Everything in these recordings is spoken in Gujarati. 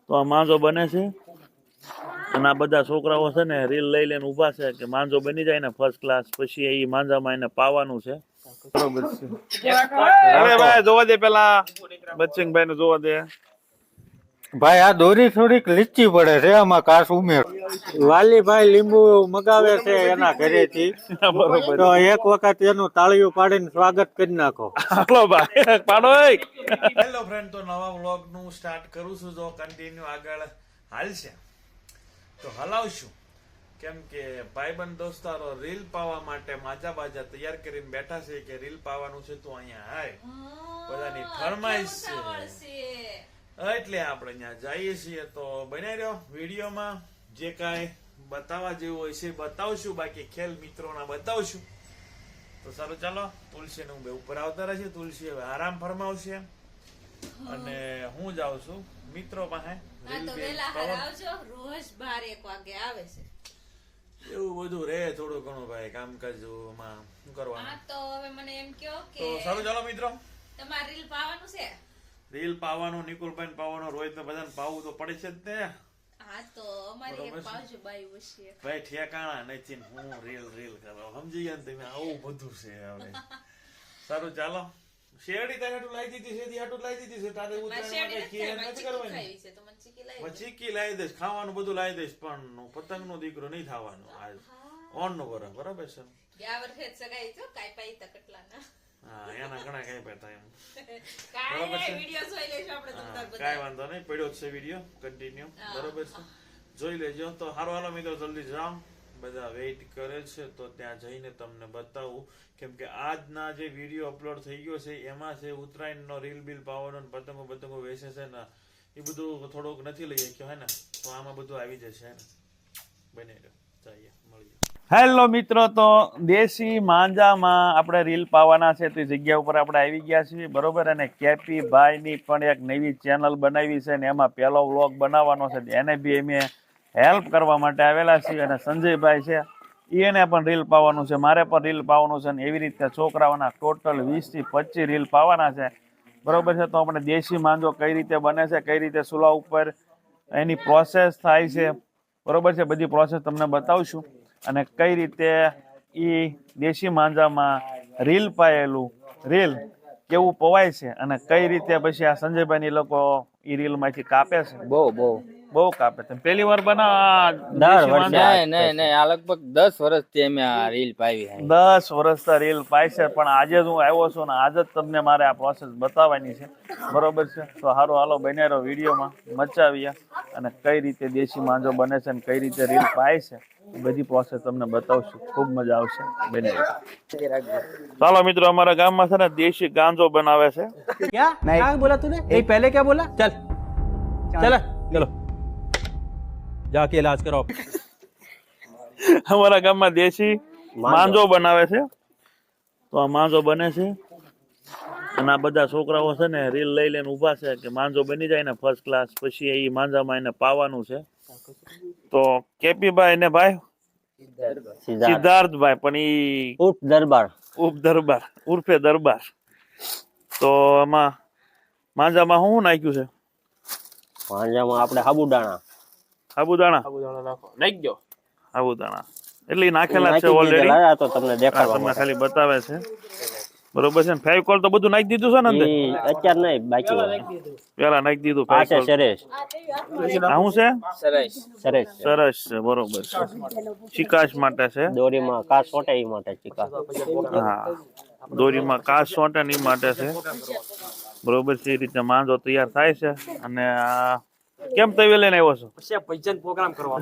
તો આ માંજો બને છે અને આ બધા છોકરાઓ છે ને રીલ લઈ લઈને ઉભા છે કે માંજો બની જાય ને ફર્સ્ટ ક્લાસ, પછી એ માંજામાં એને પાવાનું છે. બરોબર છે. અરે ભાઈ જોવા દે, પેલા બચ્ચિંગભાઈ નું જોવા દે. ભાઈ આ દોરી થોડીક લીચી પડે છે, આમાં કાસ ઉમેર. વાલીભાઈ લીંબુ મગાવે છે એના ઘરેથી, બરોબર. તો એક વખત એનું તાળીયું પાડીને સ્વાગત કરી નાખો. હાલો ભાઈ પાડો. હેલો ફ્રેન્ડ, તો નવા વ્લોગ નું સ્ટાર્ટ કરું છું. જો કન્ટિન્યુ આગળ હાલશે તો હલાવશું, કેમ કે ભાઈબંધ દોસ્તારો રીલ પાવા માટે માજા બાજા તૈયાર કરીને બેઠા છે કે રીલ પાવાનું છે, તો અહીંયા હાય બધાની ફરમાઈશ છે એટલે આપણે ત્યાં જઈએ છીએ. તો બનાવી રહ્યો વિડીયોમાં જે કાંઈ બતાવવા જેવું હોય છે બતાવશું, બાકી ખેલ મિત્રોના બતાવશું. તો સારું ચાલો, તુલસી ને હું બે ઉપર આવતા રહેશે. તુલસી હવે આરામ ફરમાવશે અને હું જાઉં છું મિત્રો પાસે. એવું બધું રે થોડું ઘણું ભાઈ કામકાજમાં શું કરવાનું. તો સારું ચાલો મિત્રો, તમારે રીલ પાવાનું છે. રીલ પાવાનું, નિકુલભાઈ પાવાનો, રોહિત ને બધાને પાવું તો પડે છે જ ને. હા તો અમારે એક પાવજો બાઈ હશે ભાઈ ઠેકાણા નથી ને હું રીલ કરો, સમજી ગયા ને તમે. આવું બધું છે હવે. સારું ચાલો, શેરડી તારે હાટું લાવી દીધી છે, હાટું લાવી દીધી છે. તારે ઉતરાયણ માટે ખીર નથી કરવાની. ચીકી લાવી દઈશ, ખાવાનું બધું લાવી દઈશ, પણ પતંગ નો દીકરો નહીં થવાનો. આજ ઓન નો બરાબર છે. ગયા વર્ષે સગાઈ જો કાઈ પાઈ તકટલા ના. હા એના ઘણા કઈ પડતા એમ. બરાબર છે, વિડિયો જોઈ લેજો આપણે તમને બધા. કાઈ વાંધો નહીં, પડ્યો છે વિડિયો કન્ટિન્યુ. બરાબર છે, જોઈ લેજો. તો હારો હાલો મિત્રો, જલ્દી જાઓ, બધા વેઇટ કરે છે તો ત્યાં જઈને તમને બતાવું. કેમ કે આજના જે વિડીયો અપલોડ થઈ ગયો છે એમાં છે ઉત્તરાયણ નો રીલ બિલ પાવાનો, પતંગો વેચે છે ને એ બધું થોડુંક નથી લઈ શક્યો હે ને, તો આમાં બધું આવી જશે ને. બને રહ્યો, જઈએ મળીએ. હેલો મિત્રો, તો દેશી માંજામાં આપણે રીલ પાવાના છે તે જગ્યા ઉપર આપણે આવી ગયા છીએ બરોબર. અને કેપી ભાઈ ની પણ એક નવી ચેનલ બનાવી છે ને એમાં પહેલો વ્લોગ બનાવવાનો છે, એને બી અમે હેલ્પ કરવા માટે આવેલા છીએ. અને સંજયભાઈ છે એને પણ રીલ પાવાનું છે, મારે પણ રીલ પાવાનું છે, ને એવી રીતે છોકરાઓના ટોટલ 20 થી 25 રીલ પાવાના છે બરોબર છે. તો આપણે દેશી માંજો કઈ રીતે બને છે, કઈ રીતે ચૂલા ઉપર એની પ્રોસેસ થાય છે બરોબર છે, બધી પ્રોસેસ તમને બતાવશું. અને કઈ રીતે ઈ દેશી માંજામાં રીલ પાયેલું રીલ કેવું પવાય છે, અને કઈ રીતે પછી આ સંજયભાઈ ની લોકો ઈ રીલ માંથી કાપે છે. બહુ કાપે છે. પહેલી વાર નહીં આ લગભગ 10 વર્ષથી અમે આ રીલ પાવી. 10 વર્ષથી રીલ પાય છે, પણ આજે જ હું આવ્યો છું ને આજે જ તમને મારે આ પ્રોસેસ બતાવવાની છે બરોબર છે. તો હારો હાલો બન્યા રહો વિડીયોમાં, મચાવીએ અને કઈ રીતે દેશી માંજો બને છે અને કઈ રીતે રીલ પાય છે બધી પ્રોસેસ તમને બતાવશું. ખૂબ મજા આવશે. બન્યા ચાલો મિત્રો, અમારા ગામમાં છે ને દેશી ગાંજો બનાવે છે. क्या बोला तूने? नहीं पहले क्या बोला? चल चल चलो जाके इलाज करो. અમારા ગામમાં દેશી માંજો બનાવે છે. તો આ માંજો બને છે અને આ બધા છોકરાઓ છે ને રીલ લઈ લઈને ઉભા છે કે માંજો બની જાય ને ફર્સ્ટ ક્લાસ, પછી એ માંજામાં એને પાવાનું છે. તો કેપીભાઈ ને ભાઈ સિદ્ધાર્થભાઈ, પણ ઈ ઉપ દરબાર ઉર્ફે દરબાર. તો આમાં માંજામાં શું નાખ્યું છે? માંજામાં આપણે સાબુદાણા નાખો. નાખી ગયો સાબુદાણા એટલે નાખેલા છે ઓલરેડી. તો તમને દેખાડવા તમને ખાલી બતાવે છે બરોબર છે. ફેવિકોલ તો બધું નાખી દીધું છે ને અંદર? અત્યારે નહીં, બાકી પેલા નાખી દીધું. આ છે સરસ. આ શું છે? સરસ છે બરોબર છે. ચિકાશ માટે છે. દોરીમાં કાચ સોટે એ માટે ચિકાશ. હા, દોરીમાં કાચ સોટે એ માટે છે બરોબર છે. એ રીતે માંજો તૈયાર થાય છે. અને આ કેમ તવી લઈને આવ્યો છો? प्रोग्राम करवा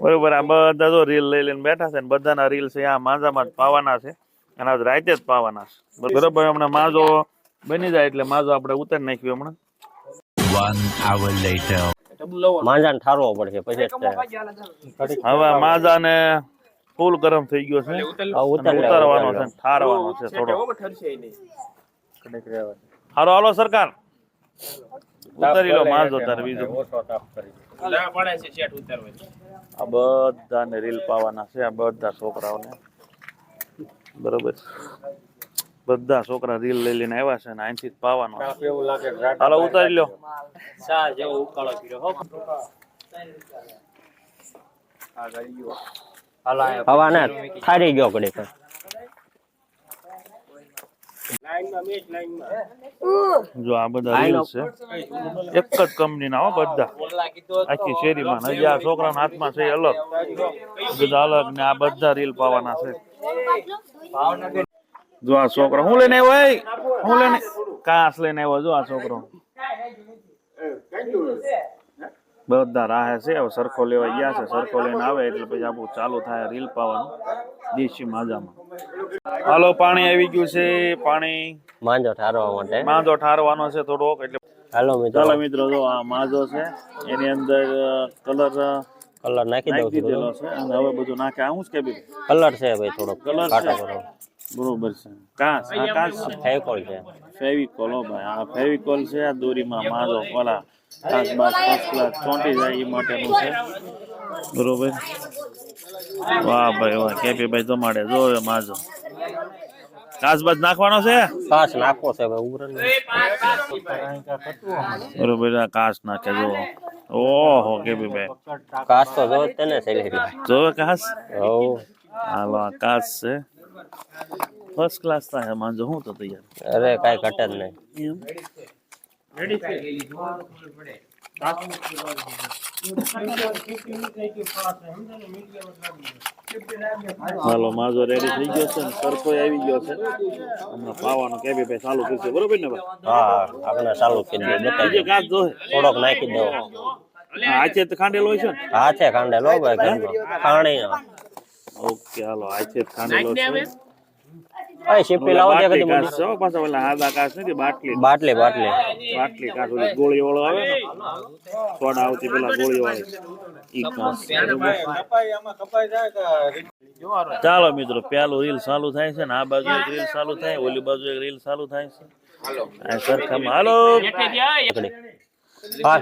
બરોબર. આ બધા જો રીલ લઈ લઈને બેઠા છે ને બધાના રીલ છે આ માંજામાં જ પાવાના છે અને આજ રાતે જ પાવાના છે બરોબર. હમણાં માંજો બની જાય એટલે માંજો આપણે ઉતારી નાખ્યું હમણાં. 1 hour later. માંજાને ઠારવો પડશે પછી હવે માંજાને ફૂલ ગરમ થઈ ગયો છે, ઉતારવાનો છે, ઠારવાનો છે થોડો. હારો હાલો સરકાર, ઉતારી લો માંજો તારે. બીજું આ બધાને રીલ પાવાના છે, આ બધા છોકરાઓને બરોબર. બધા છોકરા રીલ લઈ લઈને આવ્યા છે ને અહીંથી જ પાવાનો એવું લાગે હાલો ઉતારી લો ચા જેવો ઉકાળો પીરો હો હવા ના ઠારી ગયો કડે જો આ બધા રીલ છે એક જ કંપનીના હો બધા આખી શેરીમાં હજી આ છોકરાના હાથમાં છે એ અલગ બધા અલગ ને આ બધા રીલ પાવાના છે જો આ છોકરો હું લઈને આવ્યો હું લઈને કાસ લઈને આવ્યો જો આ છોકરો બધા રાહે છે હવે સરખો લેવા ગયા છે સરખો લઈને આવે એટલે પછી આપણું ચાલુ થાય રીલ પાવાનું દેશી માજામાં હાલો પાણી આવી ગયું છે પાણી માંજો ઠારવા માટે માંજો ઠારવાનો છે થોડોક એટલે હાલો મિત્રો ચાલો મિત્રો જો આ માજો છે એની અંદર કલર કલર નાખી દઉં છું દીધેલો છે અને હવે બધું નાખે આવું જ કે બીજું કલર છે ભાઈ થોડો કલર કાટો છે કરો બરોબર છે કાચ આ કાચ છે ફેવિકોલ છે ફેવિકોલ હો ભાઈ આ ફેવિકોલ છે આ દોરીમાં માજો ઓલા કાચ બાદ ફર્સ્ટ ક્લાસ ચોંટી જાય એ માટેનું છે બરોબર વાહ ભાઈ વાહ કેપી ભાઈ જમાડે જો માજો કાચ બાદ નાખવાનો છે કાચ નાખવો છે ભાઈ ઉમરણ બરોબર આ કાચ નાખે જો ઓહો કેપી ભાઈ કાચ તો જો તેને સેલેરી જો કાચ હો હાલો આ કાચ છે ફર્સ્ટ ક્લાસ થાય માનજો હું તો તૈયાર અરે કાઈ ઘટે જ નહીં હાલો માજો રેડી થઈ ગયો છે ને સરખો આવી ગયો છે હમણાં પાવાનું કે ભાઈ ચાલુ કરશે બરોબર ને ભાઈ હા આપણે ચાલુ કરી દે બતાવી કાચ જો થોડોક નાખી દો આચે તો ખાંડેલો હોય છે ને હા છે કાંડેલો ભાઈ ઘરનો પાણી ઓકે હાલો આચે ખાંડેલો છે ભાઈ શીપી લાવો દે કદી કાચ છે પાછા ઓલા હાદા કાચ નથી બાટલી બાટલી બાટલી બાટલી કાચ ઓલી ગોળી વાળો આવે ને સોડા આવતી પેલા ગોળી વાળી ઈ કાચ ચાલો મિત્રો પેલું રીલ ચાલુ થાય છે ને આ બાજુ એક રીલ ચાલુ થાય ઓલી બાજુ એક રીલ ચાલુ થાય છે આ સરખામાં હાલો હા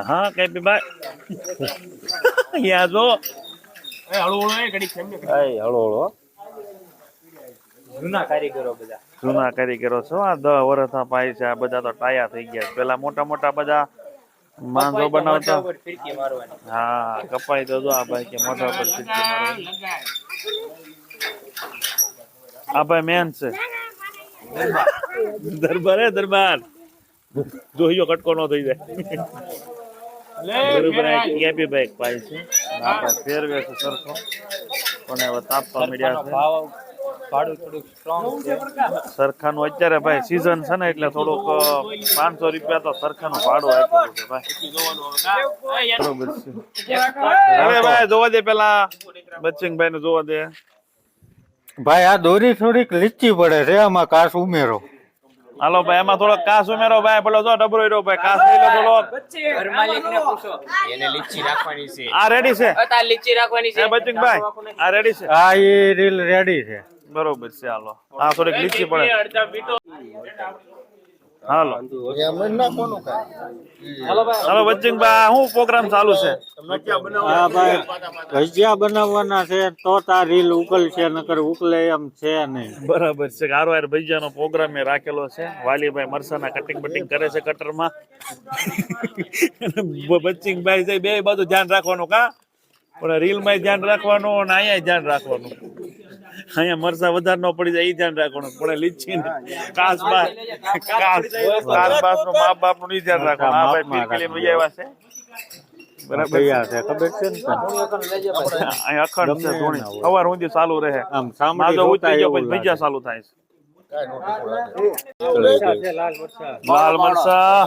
હા કેપી ભાઈ યા જો હળો હળો જૂના કારીગરો બધા જૂના કારીગરો છો આ 10 વર્ષના પાય છે આ બધા તો ટાયા થઈ ગયા પેલા મોટા મોટા બધા માંગો બનાવતા ફિરકી મારવાની હા કપાઈ તો જો આ ભાઈ કે મોટા પર ફિરકી મારવાની આ ભાઈ મેન છે દરબાર હે દરબાર જોઈયો કટકો નો થઈ જાય બરોબર કેપી ભાઈ પાય છે આપણે ફેરવે છે સરખો પણ હવે તાપવા મળ્યા છે ભાડું થોડુંક સ્ટ્રોંગ છે સરખાનું અત્યારે ભાઈ સીઝન છે ને એટલે થોડુંક 500 રૂપિયા તો સરખાનું ભાડું આપ્યું છે ભાઈ બરોબર છે હવે ભાઈ જોવા દે પેલા બચ્ચિંગભાઈ ને જોવા દે ભાઈ આ દોરી થોડીક લીચી પડે છે આમાં કાચ ઉમેરો હાલો ભાઈ એમાં થોડો કાસ ઉમેરો ભાઈ પેલો જો ડબરો રહ્યો ભાઈ કાસ લઈ લો થોડો ઘર માલિક ને પૂછો એને લીચી રાખવાની છે આ રેડી છે આ લીચી રાખવાની છે બચ્ચિંગભાઈ આ રેડી છે આ એ રીલ રેડી છે બરોબર છે હાલો આ થોડીક લીચી પડે હાલો હાલો બચ્ચિંગભાઈ શું પ્રોગ્રામ ચાલુ છે હા ભાઈ ભજીયા બનાવવાના છે તો તાર રીલ ઉકલશે નકર ઉકલે એમ છે નહીં બરાબર છે હારો હાર ભજીયાનો પ્રોગ્રામ એ રાખેલો છે વાલીભાઈ મરસાના કટિંગ બટિંગ કરે છે કટરમાં બચ્ચિંગભાઈ છે બે બાજુ ધ્યાન રાખવાનું કા પણ રીલ માં ધ્યાન રાખવાનું અને અહીંયા ધ્યાન રાખવાનું અહીંયા મરસા વધારે ન પડી જાય એ ધ્યાન રાખવાનું પણ લીચી કાસ બાસ નું મા બાપ નું નહીં ધ્યાન રાખવાનું આ ભાઈ પીરકલી લઈ આવ્યા છે બરાબર તૈયાર છે ખબર છે ને તને? અહીંયા અખંડ છે ધોણી સવાર સુધી ચાલુ રહે આમ સાંભળી માજો રોતા ઉતરી ગયો એવું પછી ભજીયા ચાલુ થાય છે લાગે. લાલ મરસા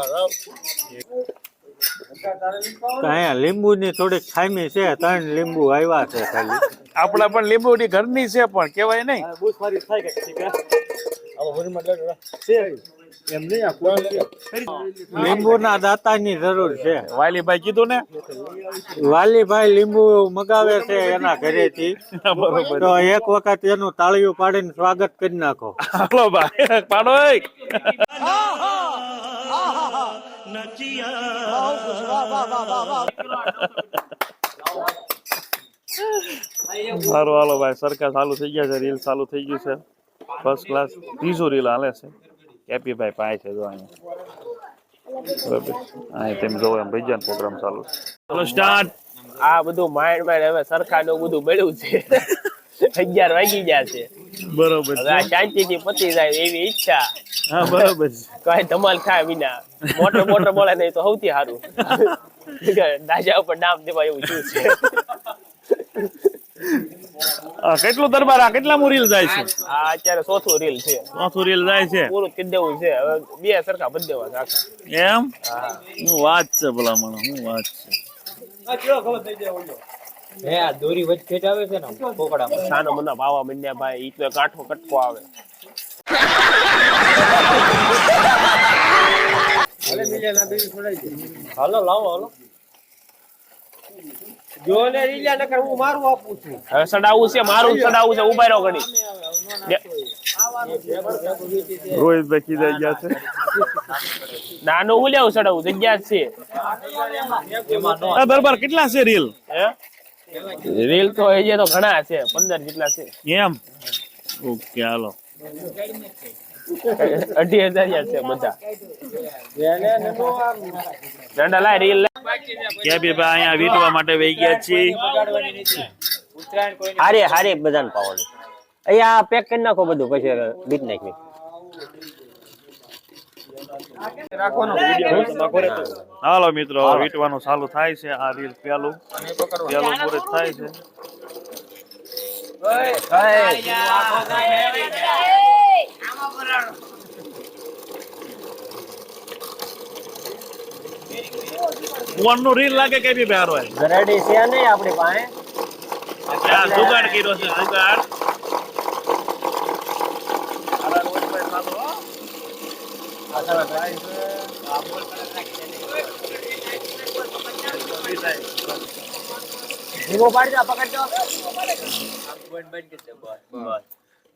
અહીંયા લીંબુ ની થોડીક ખામી છે 3 લીંબુ આવ્યા છે ખાલી આપડા પણ લીંબુડી ઘરની છે પણ કેવાય નહીં લીંબુ ના દાતા ની જરૂર છે વાલીભાઈ કીધું ને વાલીભાઈ લીંબુ મગાવે છે એના ઘરેથી બરોબર તો એક વખત એનું તાળીયું પાડીને સ્વાગત કરી નાખો હાલો ભાઈ પાડો સારું હાલો ભાઈ, સરખા ચાલુ થઈ ગયા છે, રીલ ચાલુ થઈ ગયું છે ફર્સ્ટ ક્લાસ. ત્રીજો રીલ હાલે છે. કેપી ભાઈ પાય છે જો અહીંયા બરાબર. અહીં તેમ જોવો એમ ભૈજાન પ્રોગ્રામ ચાલુ છે. ચલો સ્ટાર્ટ. આ બધું માઇન્ડ માઇન્ડ હવે સરખાનું બધું મળ્યું છે. 11 વાગી ગયા છે. બરોબર હવે આ શાંતિથી પતી જાય એવી ઈચ્છા. હા બરોબર કઈ ધમાલ થાય વિના મોટર બોલે નહીં તો સૌથી સારું. દાજા ઉપર નામ દેવા એવું શું છે. કેટલું દરબાર આ કેટલા રીલ જાય છે? આ અત્યારે ચોથું રીલ છે. ચોથું રીલ જાય છે. પૂરું કરી દેવું છે. હવે 2 સરખા બધી દેવા છે આખા. એમ હું વાત છે ભલા મને, હું વાત છે. આ દોરી વચ્ચે જ આવે છે ને પોકડામાં. સાનો મના ભાવા મંડ્યા ભાઈ. ઈ તો કાંઠો કટકો આવે. હાલો લાવો હાલો. જો ને રીલા નકર હું મારું આપું છું. હવે સડાવું છે, મારું સડાવું છે. ઉભા રહો ઘડી. રોહિતભાઈ ખીજાઈ ગયા છે. નાનું હું લેવું સડાવું જગ્યા જ છે. આ દરબાર કેટલા છે રીલ? હે રીલ તો એ જે તો ઘણા છે, 15 જેટલા છે. એમ ઓકે હાલો. 2,000 છે બધા. દંડા લાય રીલ લે. કેપી ભાઈ અહીંયા વીટવા માટે વહી ગયા છીએ. હારે બધાને પાવાની. અહીંયા પેક કરી નાખો બધું, પછી બીટ નાખી. હાલો મિત્રો, વીટવાનું ચાલુ થાય છે. આ રીલ પેલું પૂરું થાય છે. ફોન નું રીલ લાગે કે બી બહાર હોય. ગરાડી છે નહીં આપણી પાસે. ત્યાં જુગાડ કર્યો છે, જુગાડ.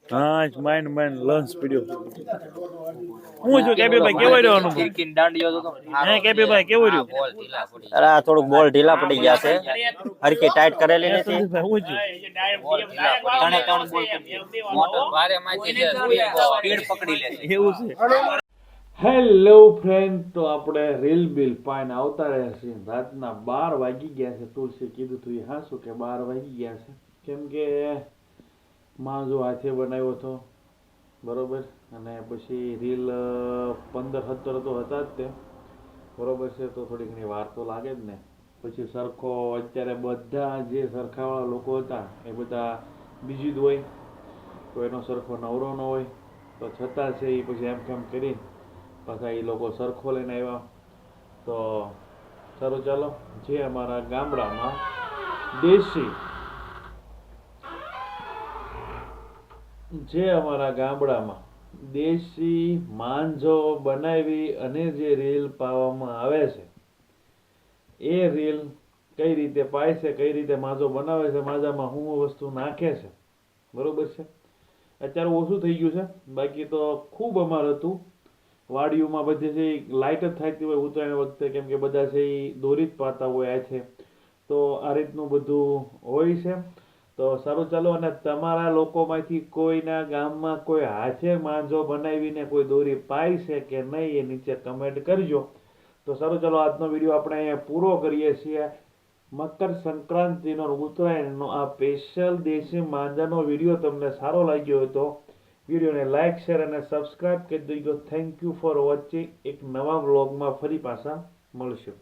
હા માઇન્ડ લંચ પીડ્યો. હું છું કેપી ભાઈ, કેવો રહ્યો અનુભવ? હે કેપી ભાઈ કેવો રહ્યો? અરે આ થોડુંક બોલ ઢીલા પડી ગયા છે. હરકી ટાઈટ કરેલી નથી. હું છું એવું છે. હેલો ફ્રેન્ડ, તો આપણે રીલ બિલ પાઈને આવતા રહ્યા છીએ. રાતના 12 વાગી ગયા છે. તુલસી કીધું તું હા શું કે 12 વાગી ગયા છે, કેમ કે માંજો હાથે બનાવ્યો હતો બરોબર. અને પછી રીલ 15-17 તો હતા જ તે બરોબર છે. તો થોડી ઘણી વાર તો લાગે જ ને. પછી સરખો અત્યારે બધા જે સરખાવાળા લોકો હતા એ બધા બીજી જ હોય, કોઈનો સરખો નવરો ન હોય. તો છતાં છે એ પછી એમ કેમ કરી પાછા એ લોકો સરખો લઈને આવ્યા. તો સારું ચાલો, જે અમારા ગામડામાં દેશી માંજો બનાવી અને જે રીલ પાવામાં આવે છે એ રીલ કઈ રીતે પાય છે, કઈ રીતે માજો બનાવે છે, માજામાં શું વસ્તુ નાખે છે બરોબર છે. અત્યારે ઓછું થઈ ગયું છે, બાકી તો ખૂબ અમાર હતું. વાડીઓમાં બધે છે લાઇટ જ થતી હોય ઉત્તરાયણ વખતે, કેમ કે બધા છે એ દોરી જ પાતા હોય આ છે. તો આ રીતનું બધું હોય છે. તો સારું ચાલો, અને તમારા લોકોમાંથી કોઈના ગામમાં કોઈ હાથે માંજો બનાવીને કોઈ દોરી પાય છે કે નહીં એ નીચે કમેન્ટ કરજો. તો સારું ચાલો, આજનો વિડીયો આપણે અહીંયા પૂરો કરીએ છીએ. મકર સંક્રાંતિનો ઉત્તરાયણનો આ સ્પેશિયલ દેશી માંજાનો વિડીયો તમને સારો લાગ્યો હોય તો વિડીયોને લાઇક, શેર અને સબસ્ક્રાઇબ કરી દેજો. Thank you for watching. એક નવા વ્લોગમાં ફરી પાછા મળશું.